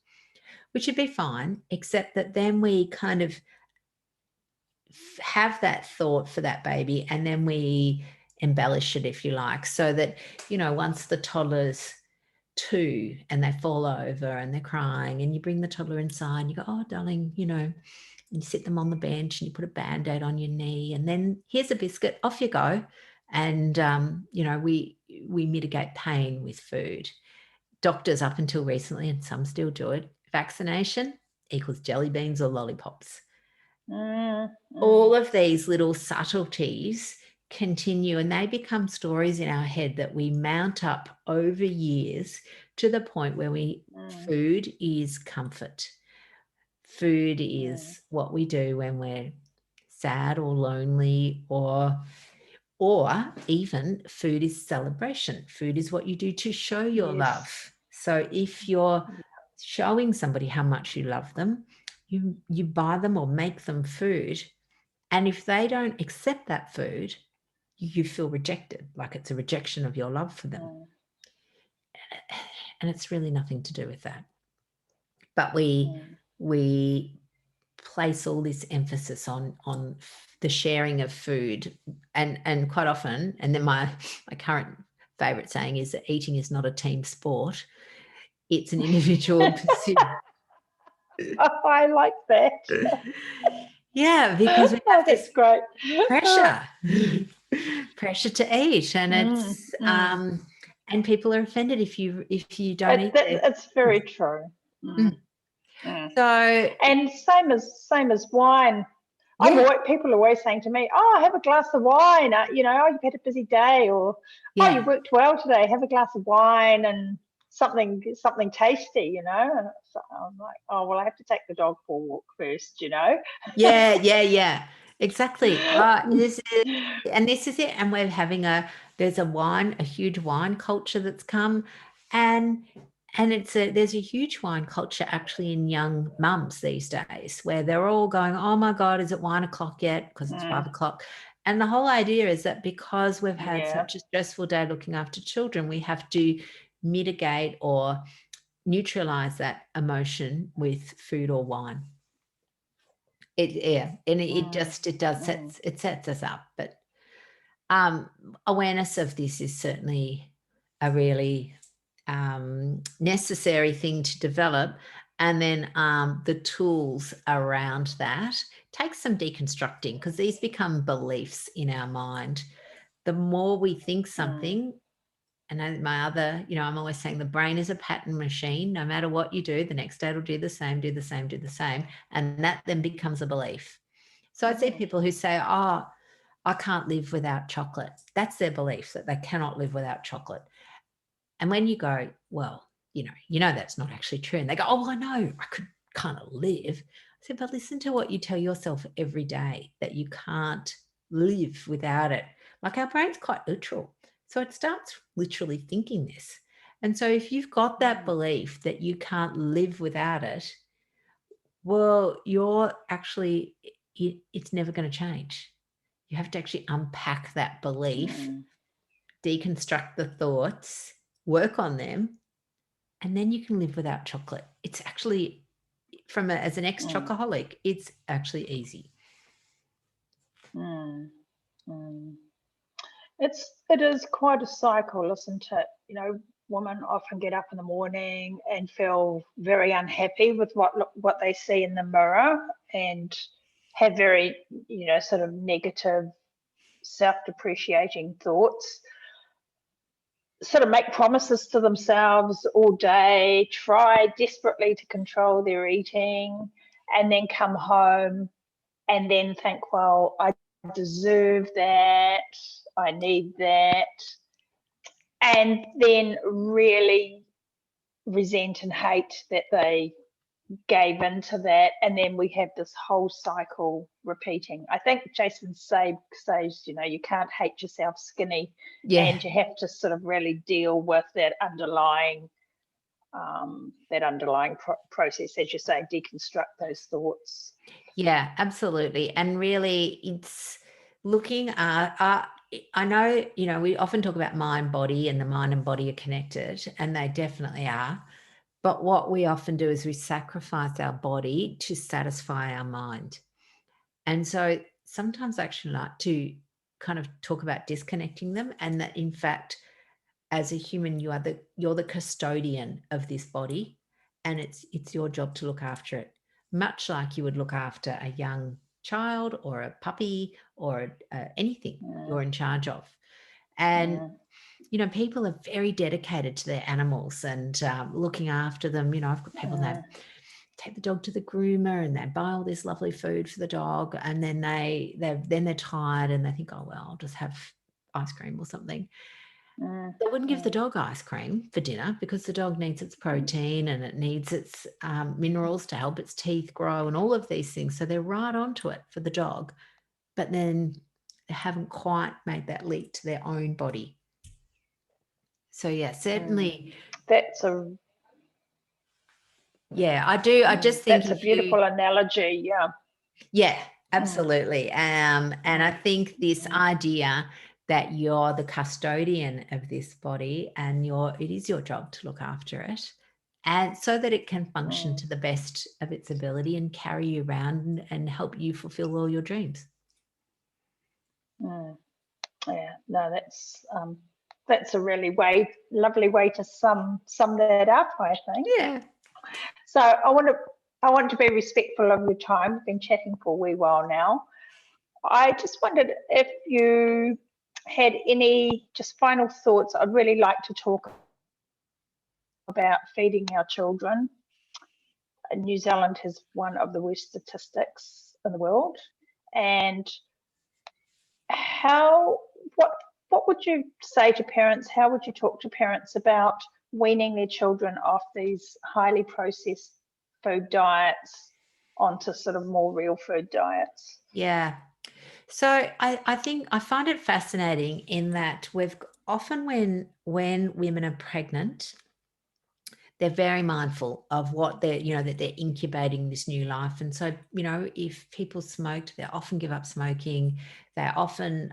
which would be fine, except that then we kind of have that thought for that baby, and then we embellish it, if you like, so that, once the toddler's 2 and they fall over and they're crying, and you bring the toddler inside and you go, oh, darling, and you sit them on the bench and you put a Band-Aid on your knee, and then here's a biscuit, off you go. And, we mitigate pain with food. Doctors up until recently, and some still do it, vaccination equals jelly beans or lollipops. All of these little subtleties continue, and they become stories in our head that we mount up over years, to the point where food is comfort. Food is what we do when we're sad or lonely, or even food is celebration. Food is what you do to show your love. So if you're showing somebody how much you love them, you buy them or make them food. And if they don't accept that food, you feel rejected, like it's a rejection of your love for them. And it's really nothing to do with that. But we place all this emphasis on the sharing of food, and quite often, and then my current favorite saying is that eating is not a team sport. It's an individual pursuit. Oh, I like that. Yeah, because we have this great pressure to eat, and it's and people are offended if you don't eat. It's very true. So, and same as wine. People are always saying to me, "Oh, have a glass of wine." Oh, you've had a busy day, or "Oh, you worked well today. Have a glass of wine and something tasty." And so I'm like, "Oh, well, I have to take the dog for a walk first." Yeah. Exactly. This is it. And we're having there's a huge wine culture that's come, and there's a huge wine culture actually in young mums these days, where they're all going, oh my God, is it 1 o'clock yet? Because it's 5 o'clock. And the whole idea is that because we've had such a stressful day looking after children, we have to mitigate or neutralize that emotion with food or wine. It sets us up. But awareness of this is certainly a really necessary thing to develop. And then the tools around that take some deconstructing, because these become beliefs in our mind. The more we think something, and my other, I'm always saying the brain is a pattern machine. No matter what you do, the next day it'll do the same. And that then becomes a belief. So I see people who say, oh, I can't live without chocolate. That's their belief, that they cannot live without chocolate. And when you go, well, that's not actually true. And they go, oh, I know, I could kind of live. I said, but listen to what you tell yourself every day, that you can't live without it. Like, our brain's quite literal. So it starts literally thinking this. And so if you've got that belief that you can't live without it, well, you're actually, it's never going to change. You have to actually unpack that belief, deconstruct the thoughts, work on them, and then you can live without chocolate. It's actually, as an ex-chocoholic, it's actually easy. It is quite a cycle, isn't it? Women often get up in the morning and feel very unhappy with what they see in the mirror, and have very, sort of negative, self-depreciating thoughts. Sort of make promises to themselves all day, try desperately to control their eating, and then come home and then think, well, I deserve that, I need that. and then really resent and hate that they gave into that, and then we have this whole cycle repeating. I think Jason says, you know, you can't hate yourself skinny, and you have to sort of really deal with that underlying process, as you say, deconstruct those thoughts. Yeah, absolutely. And really, it's looking at, I know, you know, we often talk about mind, body, and the mind and body are connected, and they definitely are. But what we often do is we sacrifice our body to satisfy our mind. And so sometimes I actually like to kind of talk about disconnecting them, and that in fact, as a human, you're the custodian of this body, and it's your job to look after it, much like you would look after a young child or a puppy or anything you're in charge of. And you know, people are very dedicated to their animals and looking after them. You know, I've got people that take the dog to the groomer and they buy all this lovely food for the dog, and then they're tired and they think, oh well, I'll just have ice cream or something. They wouldn't give the dog ice cream for dinner because the dog needs its protein and it needs its minerals to help its teeth grow and all of these things. So they're right onto it for the dog, but then they haven't quite made that leap to their own body. So yeah, certainly. Yeah, I do. I just think that's a beautiful analogy. Yeah. Yeah, absolutely. And I think this idea that you're the custodian of this body and it is your job to look after it, and so that it can function to the best of its ability and carry you around and help you fulfill all your dreams. Yeah, no, that's a really lovely way to sum that up, I think. Yeah. So I want to be respectful of your time. We've been chatting for a wee while now. I just wondered if you had any just final thoughts. I'd really like to talk about feeding our children. New Zealand has one of the worst statistics in the world, and what would you say to parents? How would you talk to parents about weaning their children off these highly processed food diets onto sort of more real food diets? Yeah. So I think I find it fascinating in that we've often when women are pregnant, they're very mindful of what that they're incubating this new life. And so, you know, if people smoked, they often give up smoking. They often,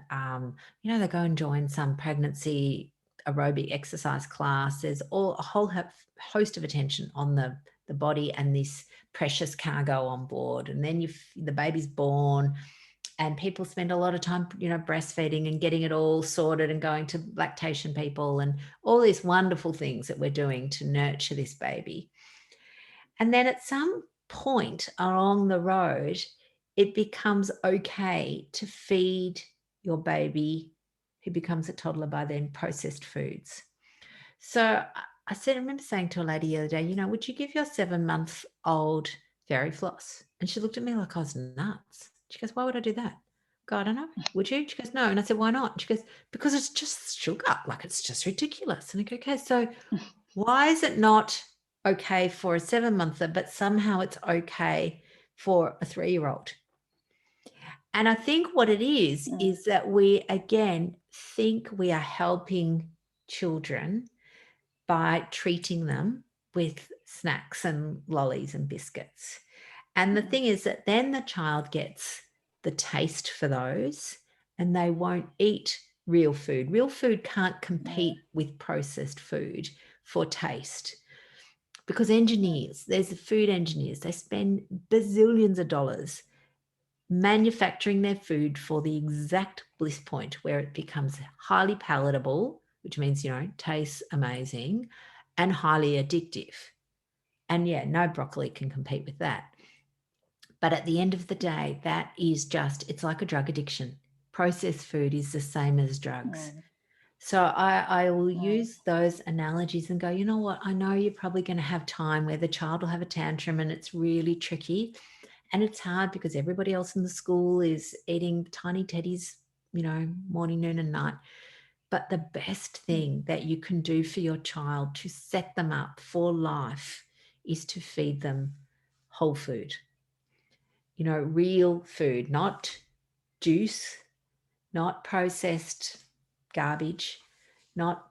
they go and join some pregnancy aerobic exercise class. There's a whole host of attention on the body and this precious cargo on board. And then the baby's born, and people spend a lot of time, you know, breastfeeding and getting it all sorted and going to lactation people and all these wonderful things that we're doing to nurture this baby. And then at some point along the road, it becomes okay to feed your baby, who becomes a toddler by then, processed foods. So I remember saying to a lady the other day, you know, would you give your 7-month-old fairy floss? And she looked at me like I was nuts. She goes, why would I do that? God, I don't know. Would you? She goes, no. And I said, why not? She goes, because it's just sugar. Like, it's just ridiculous. And I go, okay, so why is it not okay for a 7-monther, but somehow it's okay for a 3-year-old? And I think what it is that we, again, think we are helping children by treating them with snacks and lollies and biscuits. And the thing is that then the child gets the taste for those and they won't eat real food. Real food can't compete with processed food for taste, because there's the food engineers, they spend bazillions of dollars manufacturing their food for the exact bliss point where it becomes highly palatable, which means, you know, tastes amazing, and highly addictive. And yeah, no broccoli can compete with that. But at the end of the day, that is it's like a drug addiction. Processed food is the same as drugs. So I will use those analogies and go, you know what, I know you're probably going to have time where the child will have a tantrum and it's really tricky. And it's hard because everybody else in the school is eating tiny teddies, you know, morning, noon and night. But the best thing that you can do for your child to set them up for life is to feed them whole food. You know, real food, not juice, not processed garbage, not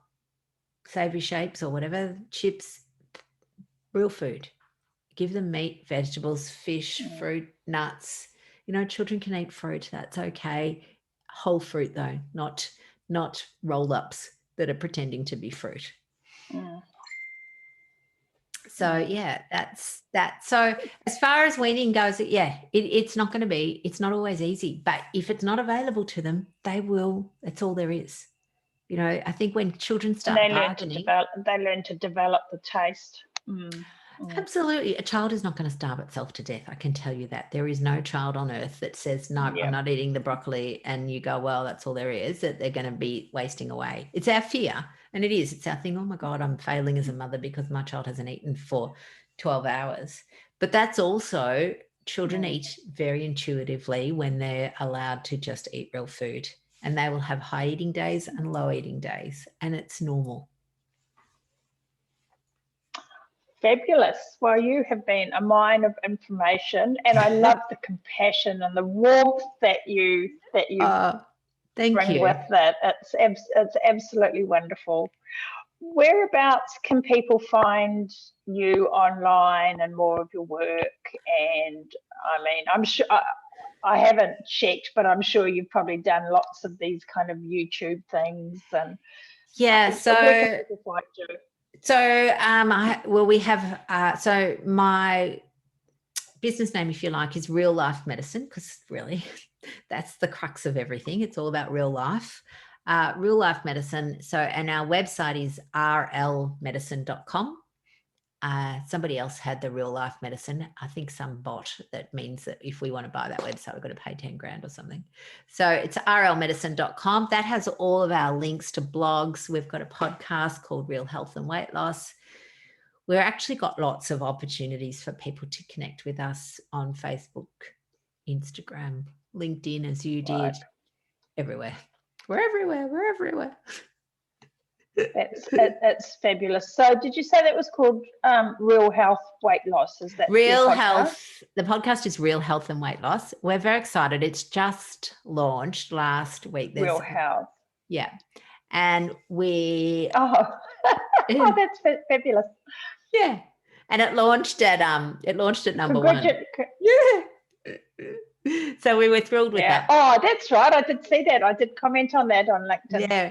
savory shapes or whatever, chips, real food. Give them meat, vegetables, fish, fruit, nuts. You know, children can eat fruit. That's okay. Whole fruit though, not roll-ups that are pretending to be fruit. So yeah, that's that. So as far as weaning goes, it's not going to be, it's not always easy, but if it's not available to them, they will. That's all there is. You know, I think when children start bargaining, they learn to develop the taste. Absolutely. A child is not going to starve itself to death. I can tell you that. There is no child on earth that says, no, I'm not eating the broccoli, and you go, well, that's all there is, that they're going to be wasting away. It's our fear. And it is. It's our thing, oh my God, I'm failing as a mother because my child hasn't eaten for 12 hours. But that's also, children eat very intuitively when they're allowed to just eat real food. And they will have high eating days and low eating days. And it's normal. Fabulous. Well, you have been a mine of information, and I love the compassion and the warmth that you bring with it. It's absolutely wonderful. Whereabouts can people find you online and more of your work? And I mean, I'm sure I haven't checked, but I'm sure you've probably done lots of these kind of YouTube things. And where can people find you? So we have, so my business name, if you like, is Real Life Medicine, because really that's the crux of everything. It's all about real life, Real Life Medicine. So, and our website is rlmedicine.com. Somebody else had the Real Life Medicine. I think some bot that means that if we want to buy that website, we've got to pay 10 grand or something. So it's rlmedicine.com. That has all of our links to blogs. We've got a podcast called Real Health and Weight Loss. We've actually got lots of opportunities for people to connect with us on Facebook, Instagram, LinkedIn, as you did, everywhere. We're everywhere. It's fabulous. So did you say that was called Real Health Weight Loss? Is that Real Health? The podcast is Real Health and Weight Loss. We're very excited. It's just launched last week. Real Health. Yeah. And we that's fabulous. Yeah. And it launched at number one. Yeah. So we were thrilled with that. Oh, that's right. I did see that. I did comment on that on LinkedIn. Yeah.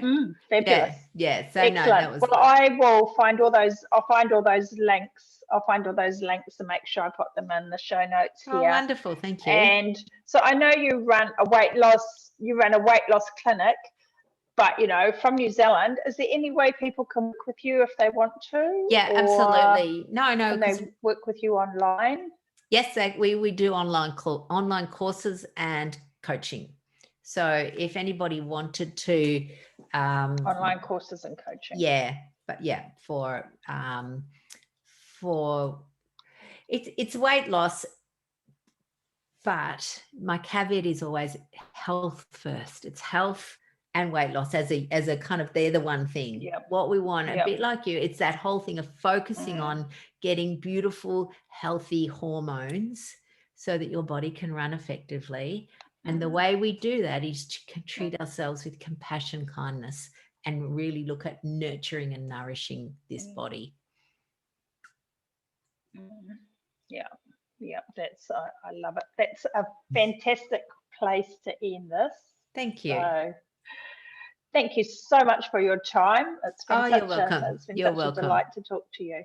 Fabulous. Yeah. So excellent. No, that was well, I will find all those. I'll find all those links. And make sure I put them in the show notes here. Oh, wonderful. Thank you. And so I know you run a weight loss clinic, but from New Zealand. Is there any way people can work with you if they want to? Yeah, absolutely. No. Can they work with you online? Yes, we do online courses and coaching. So if anybody wanted to online courses and coaching. Yeah, but for it's weight loss, but my caveat is always health first. It's health and weight loss as a kind of, they're the one thing. Yep. What we want, a bit like you, it's that whole thing of focusing on getting beautiful, healthy hormones so that your body can run effectively. And the way we do that is to treat ourselves with compassion, kindness, and really look at nurturing and nourishing this body. Yeah, that's I love it. That's a fantastic place to end this. Thank you. So, thank you so much for your time. It's been you're welcome. It's been such a delight to talk to you.